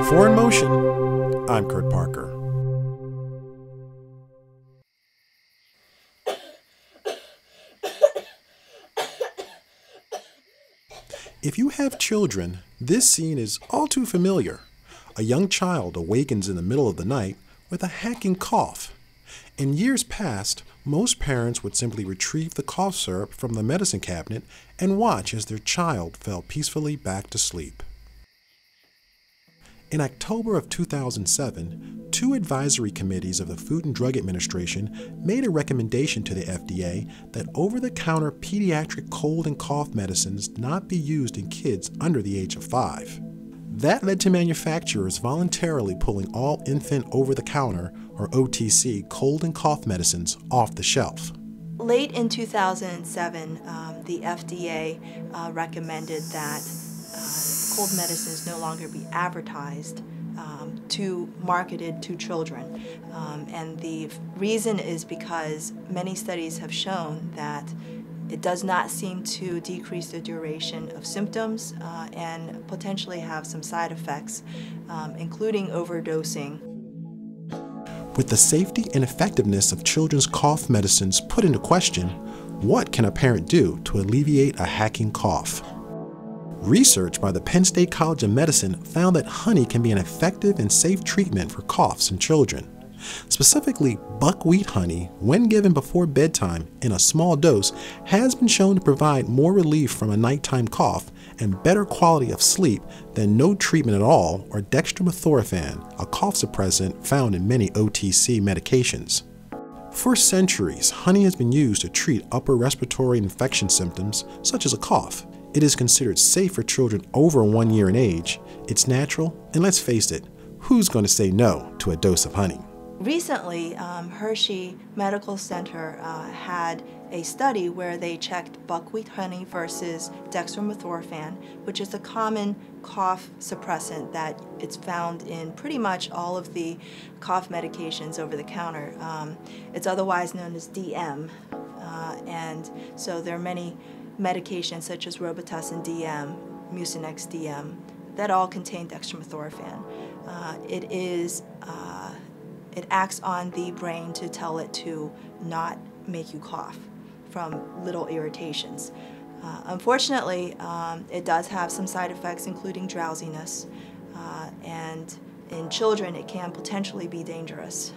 For In Motion, I'm Kurt Parker. If you have children, this scene is all too familiar. A young child awakens in the middle of the night with a hacking cough. In years past, most parents would simply retrieve the cough syrup from the medicine cabinet and watch as their child fell peacefully back to sleep. In October of 2007, two advisory committees of the Food and Drug Administration made a recommendation to the FDA that over-the-counter pediatric cold and cough medicines not be used in kids under the age of 5. That led to manufacturers voluntarily pulling all infant over-the-counter, or OTC, cold and cough medicines off the shelf. Late in 2007, the FDA recommended that cold medicines no longer be advertised marketed to children. And the reason is because many studies have shown that it does not seem to decrease the duration of symptoms and potentially have some side effects, including overdosing. With the safety and effectiveness of children's cough medicines put into question, what can a parent do to alleviate a hacking cough? Research by the Penn State College of Medicine found that honey can be an effective and safe treatment for coughs in children. Specifically, buckwheat honey, when given before bedtime in a small dose, has been shown to provide more relief from a nighttime cough and better quality of sleep than no treatment at all or dextromethorphan, a cough suppressant found in many OTC medications. For centuries, honey has been used to treat upper respiratory infection symptoms such as a cough. It is considered safe for children over 1 year in age. It's natural, and let's face it, who's going to say no to a dose of honey? Recently, Hershey Medical Center had a study where they checked buckwheat honey versus dextromethorphan, which is a common cough suppressant that it's found in pretty much all of the cough medications over the counter. It's otherwise known as DM, and so there are many medications such as Robitussin DM, Mucinex DM, that all contain dextromethorphan. It acts on the brain to tell it to not make you cough from little irritations. Unfortunately, it does have some side effects, including drowsiness, and in children it can potentially be dangerous.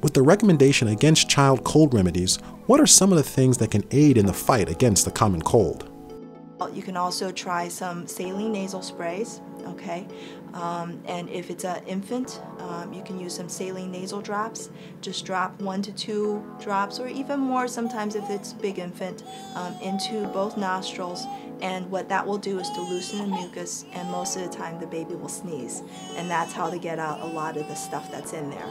With the recommendation against child cold remedies, what are some of the things that can aid in the fight against the common cold? You can also try some saline nasal sprays, okay? And if it's an infant, you can use some saline nasal drops. Just drop 1 to 2 drops, or even more sometimes if it's a big infant, into both nostrils. And what that will do is to loosen the mucus, and most of the time the baby will sneeze. And that's how to get out a lot of the stuff that's in there.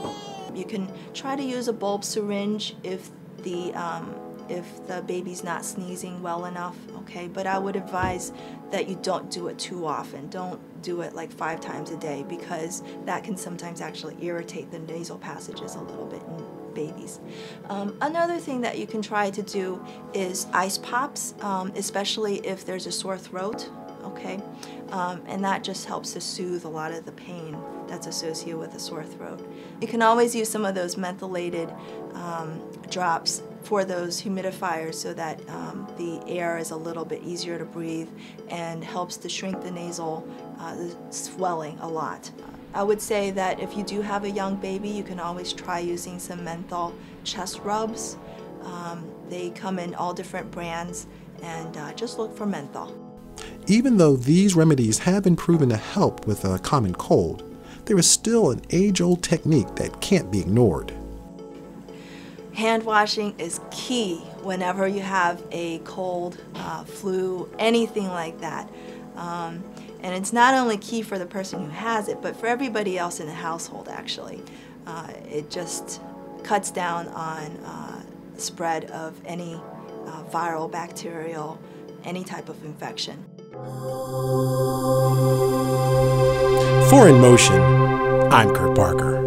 You can try to use a bulb syringe if the baby's not sneezing well enough, okay? But I would advise that you don't do it too often. Don't do it like 5 times a day, because that can sometimes actually irritate the nasal passages a little bit in babies. Another thing that you can try to do is ice pops, especially if there's a sore throat, okay? And that just helps to soothe a lot of the pain that's associated with a sore throat. You can always use some of those mentholated drops for those humidifiers so that the air is a little bit easier to breathe and helps to shrink the nasal swelling a lot. I would say that if you do have a young baby, you can always try using some menthol chest rubs. They come in all different brands, and just look for menthol. Even though these remedies have been proven to help with a common cold, there is still an age-old technique that can't be ignored. Hand washing is key whenever you have a cold, flu, anything like that. And it's not only key for the person who has it, but for everybody else in the household, actually. It just cuts down on spread of any viral, bacterial, any type of infection. For In Motion, I'm Kurt Parker.